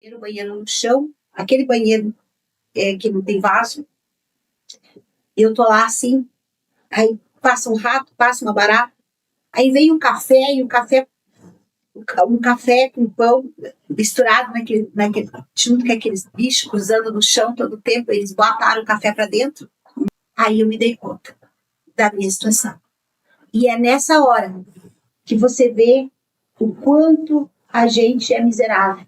O banheiro no chão, aquele banheiro que não tem vaso. Eu tô lá assim, aí passa um rato, passa uma barata, aí vem um café e um café com pão misturado junto com aqueles bichos cruzando no chão todo o tempo, eles botaram o café para dentro. Aí eu me dei conta da minha situação. E é nessa hora que você vê o quanto a gente é miserável.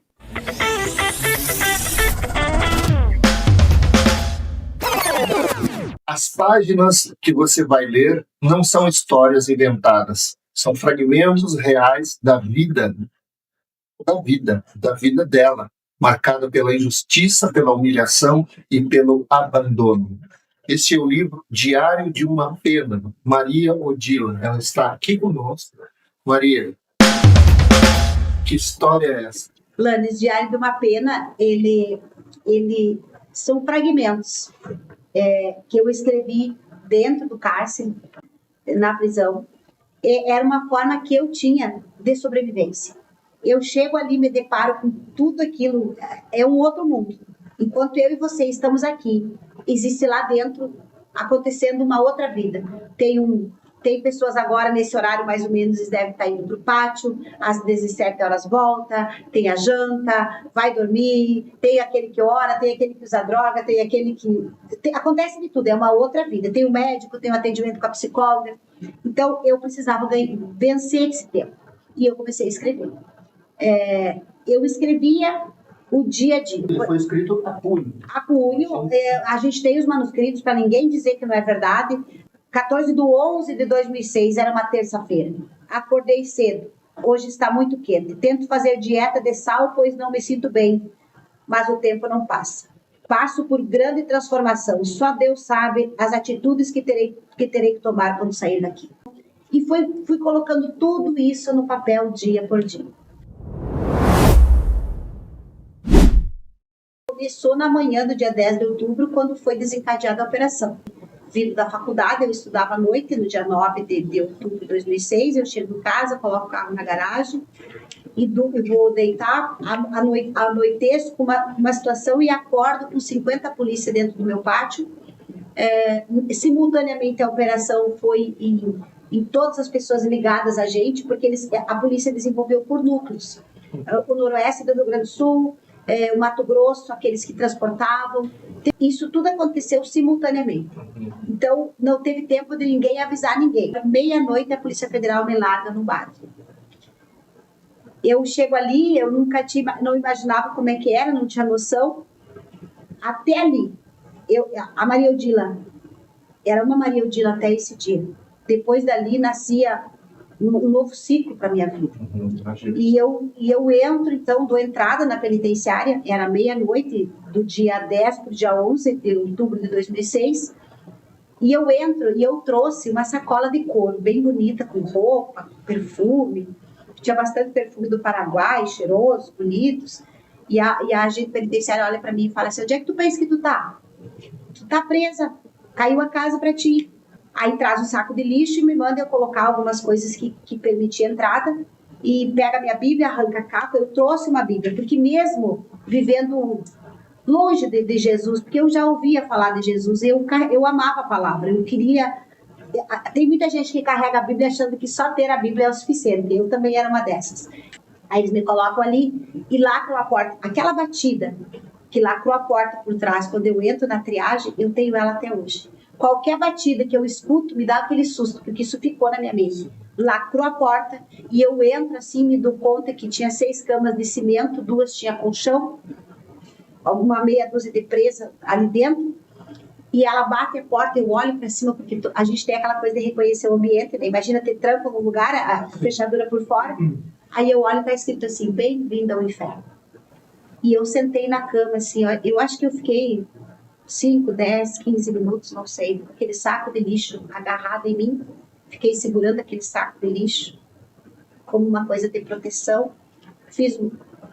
As páginas que você vai ler não são histórias inventadas, são fragmentos reais da vida dela, marcada pela injustiça, pela humilhação e pelo abandono. Esse é o livro Diário de uma Pena, Maria Odila. Ela está aqui conosco. Maria, que história é essa? Lanes, Diário de uma Pena, ele são fragmentos que eu escrevi dentro do cárcere, na prisão. Era uma forma que eu tinha de sobrevivência. Eu chego ali, me deparo com tudo aquilo, é um outro mundo. Enquanto eu e você estamos aqui, existe lá dentro acontecendo uma outra vida. Tem pessoas agora, nesse horário mais ou menos, eles devem estar indo para o pátio, às 17 horas volta, tem a janta, vai dormir, tem aquele que ora, tem aquele que usa droga, tem aquele que... acontece de tudo, é uma outra vida. Tem o médico, tem o atendimento com a psicóloga. Então, eu precisava vencer esse tempo. E eu comecei a escrever. Eu escrevia o dia a dia. Ele foi escrito a punho. A punho. A gente tem os manuscritos para ninguém dizer que não é verdade. 14/11/2006, era uma terça-feira. Acordei cedo. Hoje está muito quente. Tento fazer dieta de sal, pois não me sinto bem. Mas o tempo não passa. Passo por grande transformação. Só Deus sabe as atitudes que terei que tomar quando sair daqui. E fui colocando tudo isso no papel dia por dia. Começou na manhã do dia 10 de outubro, quando foi desencadeada a operação. Vindo da faculdade, eu estudava à noite, no dia 9 de outubro de 2006, eu chego em casa, coloco o carro na garagem e vou deitar, anoiteço com uma situação e acordo com 50 polícias dentro do meu pátio. Simultaneamente a operação foi em todas as pessoas ligadas a gente, porque a polícia desenvolveu por núcleos. O noroeste do Rio Grande do Sul, o Mato Grosso, aqueles que transportavam. Isso tudo aconteceu simultaneamente. Então, não teve tempo de ninguém avisar ninguém. Meia-noite, a Polícia Federal me larga no bar. Eu chego ali, eu não imaginava como é que era, não tinha noção. Até ali, a Maria Odila, era uma Maria Odila até esse dia. Depois dali, nascia um novo ciclo para minha vida. E eu entro, então, dou entrada na penitenciária, era meia-noite, do dia 10 para o dia 11 de outubro de 2006, e eu entro e eu trouxe uma sacola de couro, bem bonita, com roupa, perfume, tinha bastante perfume do Paraguai, cheiroso, bonitos, e a agente penitenciária olha para mim e fala assim: onde é que tu pensa que tu tá? Tu tá presa, caiu a casa para ti. Aí traz um saco de lixo e me manda eu colocar algumas coisas que permitia entrada, e pega a minha Bíblia, arranca a capa. Eu trouxe uma Bíblia, porque mesmo vivendo longe de Jesus, porque eu já ouvia falar de Jesus, eu amava a palavra, eu queria... Tem muita gente que carrega a Bíblia achando que só ter a Bíblia é o suficiente, eu também era uma dessas. Aí eles me colocam ali e lacram a porta, aquela batida que lacrou a porta por trás quando eu entro na triagem, eu tenho ela até hoje. Qualquer batida que eu escuto me dá aquele susto, porque isso ficou na minha mente. Lacrou a porta e eu entro assim, me dou conta que tinha 6 camas de cimento, 2 tinha colchão, alguma meia dúzia de presa ali dentro, e ela bate a porta, eu olho para cima, porque a gente tem aquela coisa de reconhecer o ambiente, né? Imagina ter tranco no lugar, a fechadura por fora, aí eu olho e está escrito assim: bem-vindo ao inferno. E eu sentei na cama assim, ó, eu acho que eu fiquei 5, 10, 15 minutos, não sei, com aquele saco de lixo agarrado em mim. Fiquei segurando aquele saco de lixo como uma coisa de proteção.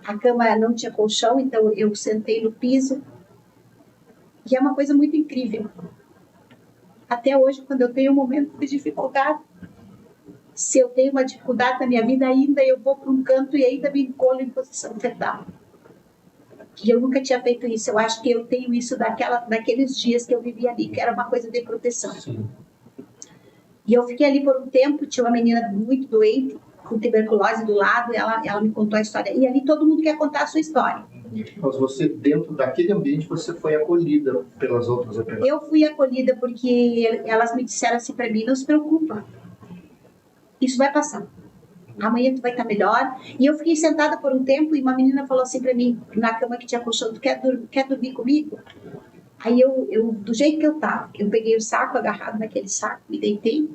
A cama não tinha colchão, então eu sentei no piso. E é uma coisa muito incrível. Até hoje, quando eu tenho um momento de dificuldade, se eu tenho uma dificuldade na minha vida ainda, eu vou para um canto e ainda me encolho em posição fetal. que eu nunca tinha feito isso. Eu acho que eu tenho isso daqueles dias que eu vivi ali, que era uma coisa de proteção. Sim. E eu fiquei ali por um tempo, tinha uma menina muito doente, com tuberculose do lado, ela me contou a história. E ali todo mundo quer contar a sua história. Mas você, dentro daquele ambiente, você foi acolhida pelas outras operações? Eu fui acolhida porque elas me disseram assim para mim, não se preocupa, isso vai passar. Amanhã tu vai estar melhor. E eu fiquei sentada por um tempo e uma menina falou assim para mim, na cama que tinha colchão, tu quer dormir comigo? Aí eu, do jeito que eu tava, eu peguei o saco, agarrado naquele saco, me deitei,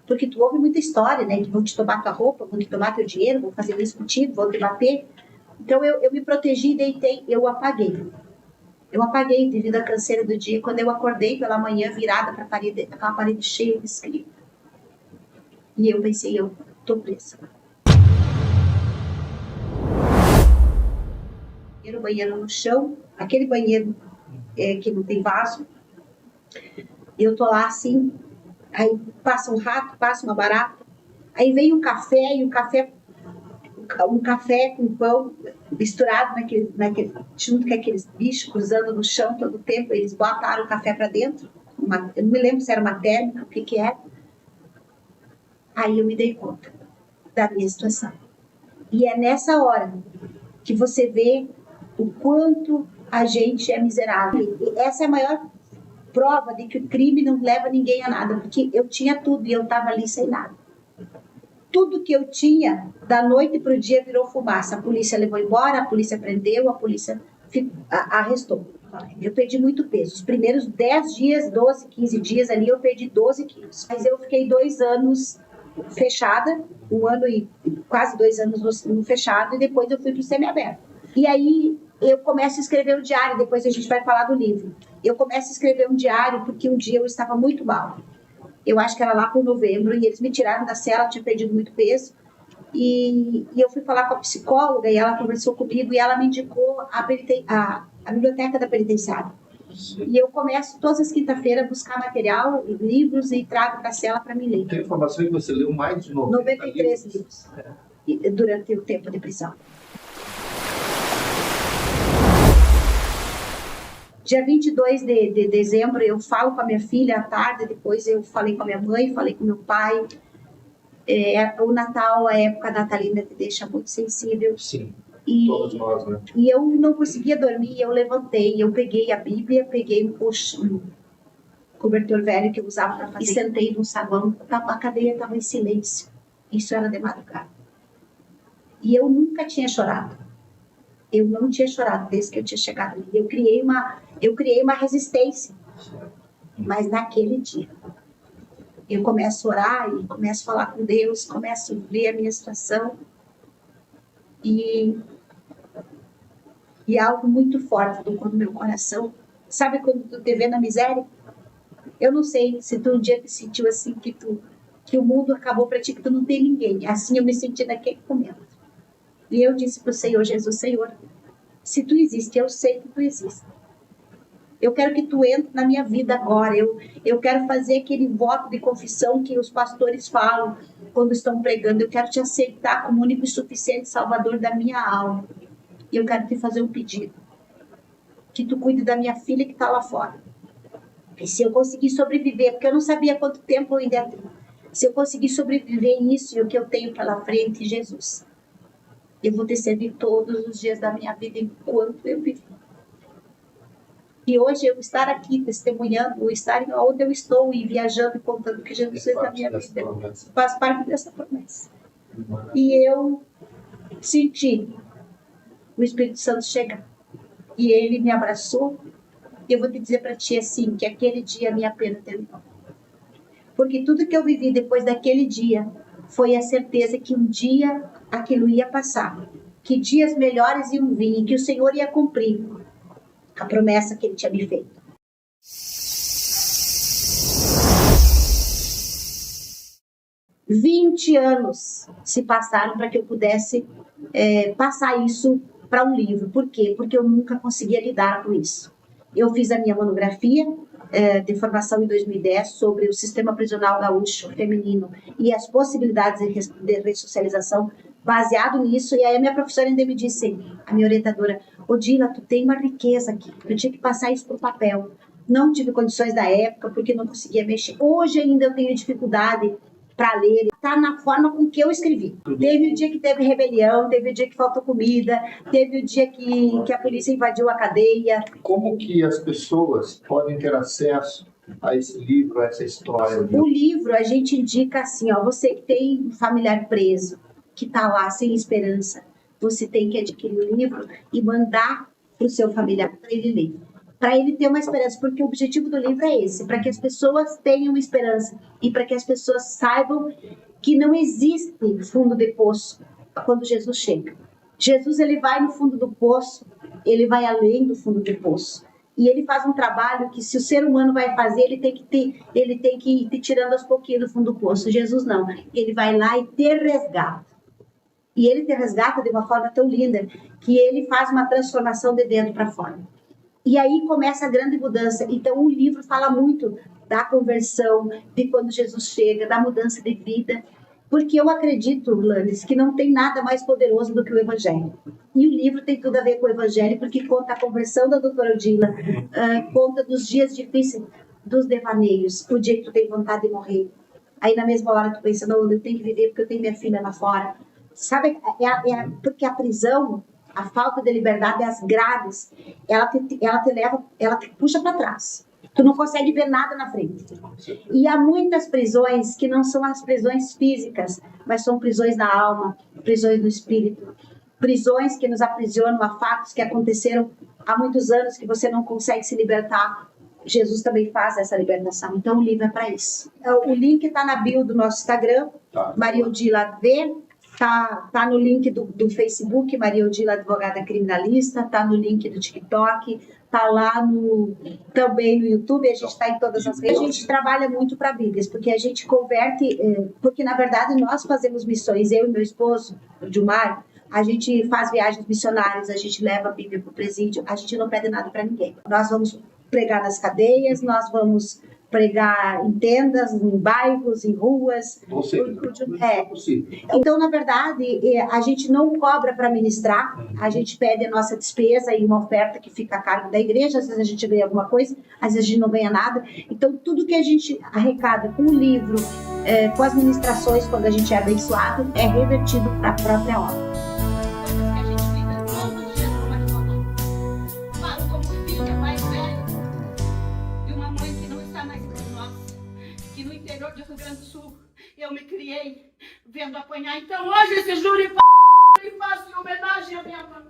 porque tu ouve muita história, né? Que vão te tomar tua roupa, vão te tomar teu dinheiro, vão fazer isso contigo, vão te bater. Então eu me protegi, deitei, eu apaguei. Eu apaguei devido à canseira do dia. Quando eu acordei pela manhã, virada para a parede, aquela parede cheia de escrito. E eu pensei, eu tô presa. O banheiro no chão, aquele banheiro que não tem vaso. Eu tô lá assim, aí passa um rato, passa uma barata, aí vem um café, e um café com pão misturado junto com aqueles bichos cruzando no chão todo o tempo. Eles botaram o café para dentro, eu não me lembro se era uma térmica, o que era. Aí eu me dei conta da minha situação. E é nessa hora que você vê o quanto a gente é miserável. E essa é a maior prova de que o crime não leva ninguém a nada, porque eu tinha tudo e eu estava ali sem nada. Tudo que eu tinha, da noite para o dia, virou fumaça. A polícia levou embora, a polícia prendeu, a polícia arrestou. Eu perdi muito peso. Os primeiros 10 dias, 12, 15 dias ali, eu perdi 12 quilos. Mas eu fiquei 2 anos fechada, 1 ano e quase 2 anos no fechado, e depois eu fui para o semiaberto. E aí eu começo a escrever um diário, depois a gente vai falar do livro. Eu começo a escrever um diário porque um dia eu estava muito mal. Eu acho que era lá por novembro, e eles me tiraram da cela, tinha perdido muito peso. E eu fui falar com a psicóloga, e ela conversou comigo, e ela me indicou a biblioteca da penitenciária. E eu começo todas as quinta-feiras a buscar material, livros, e trago para a cela para me ler. Tem informação que você leu mais de 93 livros durante o tempo de prisão. Dia 22 de dezembro, eu falo com a minha filha à tarde, depois eu falei com a minha mãe, falei com meu pai. O Natal, a época natalina, te deixa muito sensível. Sim, todos nós, né? E eu não conseguia dormir, eu levantei, eu peguei a Bíblia, peguei um cobertor velho que eu usava para fazer, e sentei no saguão, a cadeia estava em silêncio. Isso era de madrugada. E eu nunca tinha chorado. Eu não tinha chorado desde que eu tinha chegado ali. Eu criei uma resistência. Mas naquele dia, eu começo a orar e começo a falar com Deus, começo a ver a minha situação. E algo muito forte tocou no meu coração. Sabe quando tu te vê na miséria? Eu não sei se tu um dia te sentiu assim, que o mundo acabou para ti, que tu não tem ninguém. Assim eu me senti naquele momento. E eu disse para o Senhor Jesus, Senhor, se tu existe, eu sei que tu existe. Eu quero que tu entre na minha vida agora. Eu quero fazer aquele voto de confissão que os pastores falam quando estão pregando. Eu quero te aceitar como único e suficiente Salvador da minha alma. E eu quero te fazer um pedido. Que tu cuide da minha filha que está lá fora. E se eu conseguir sobreviver, porque eu não sabia quanto tempo eu ainda ia ter. Se eu conseguir sobreviver nisso e o que eu tenho pela frente, Jesus, eu vou te servir todos os dias da minha vida enquanto eu viver. E hoje eu estar aqui testemunhando, estar onde eu estou e viajando e contando que Jesus fez na minha vida, faz parte dessa promessa. E eu senti o Espírito Santo chegar. E ele me abraçou. E eu vou te dizer para ti assim, que aquele dia a minha pena terminou. Porque tudo que eu vivi depois daquele dia foi a certeza que um dia aquilo ia passar, que dias melhores iam vir e que o Senhor ia cumprir a promessa que Ele tinha me feito. – 20 anos se passaram para que eu pudesse passar isso para um livro. Por quê? Porque eu nunca conseguia lidar com isso. Eu fiz a minha monografia de formação em 2010 sobre o sistema prisional gaúcho feminino e as possibilidades de ressocialização baseado nisso. E aí a minha professora ainda me disse, a minha orientadora, Odila, tu tem uma riqueza aqui, eu tinha que passar isso pro papel. Não tive condições da época, porque não conseguia mexer. Hoje ainda eu tenho dificuldade para ler, está na forma com que eu escrevi. Teve o dia que teve rebelião, teve o dia que faltou comida, teve o dia que a polícia invadiu a cadeia. Como que as pessoas podem ter acesso a esse livro, a essa história? O livro a gente indica assim, ó, você que tem um familiar preso, que está lá sem esperança, você tem que adquirir o livro e mandar para o seu familiar para ele ler. Para ele ter uma esperança, porque o objetivo do livro é esse, para que as pessoas tenham uma esperança e para que as pessoas saibam que não existe fundo de poço quando Jesus chega. Jesus, ele vai no fundo do poço, ele vai além do fundo do poço. E ele faz um trabalho que, se o ser humano vai fazer, ele tem que ir tirando aos pouquinhos do fundo do poço. Jesus não, ele vai lá e te resgata. E ele te resgata de uma forma tão linda que ele faz uma transformação de dentro para fora. E aí começa a grande mudança. Então, o livro fala muito da conversão, de quando Jesus chega, da mudança de vida. Porque eu acredito, Lanes, que não tem nada mais poderoso do que o Evangelho. E o livro tem tudo a ver com o Evangelho, porque conta a conversão da doutora Odila, conta dos dias difíceis, dos devaneios, o dia que tu tem vontade de morrer. Aí, na mesma hora, tu pensa, não, eu tenho que viver porque eu tenho minha filha lá fora. Sabe, porque a prisão, a falta de liberdade, as grades, ela te leva, ela te puxa para trás. Tu não consegue ver nada na frente. E há muitas prisões que não são as prisões físicas, mas são prisões da alma, prisões do espírito. Prisões que nos aprisionam a fatos que aconteceram há muitos anos que você não consegue se libertar. Jesus também faz essa libertação. Então o livro é para isso. O link está na bio do nosso Instagram, Maria Odila V. Tá no link do Facebook, Maria Odila Advogada Criminalista, tá no link do TikTok, tá lá também no YouTube, a gente está em todas as redes. A gente trabalha muito para vidas, porque a gente converte, porque na verdade nós fazemos missões, eu e meu esposo, o Gilmar, a gente faz viagens missionárias, a gente leva a Bíblia para o presídio, a gente não pede nada para ninguém. Nós vamos pregar nas cadeias, nós vamos pregar em tendas, em bairros, em ruas. Então, na verdade, a gente não cobra para ministrar, a gente pede a nossa despesa e uma oferta que fica a cargo da igreja, às vezes a gente ganha alguma coisa, às vezes a gente não ganha nada. Então, tudo que a gente arrecada com o livro, com as ministrações, quando a gente é abençoado, é revertido para a própria obra. De Rio Grande do Sul, eu me criei vendo apanhar. Então hoje esse júri e faço em homenagem à minha mãe.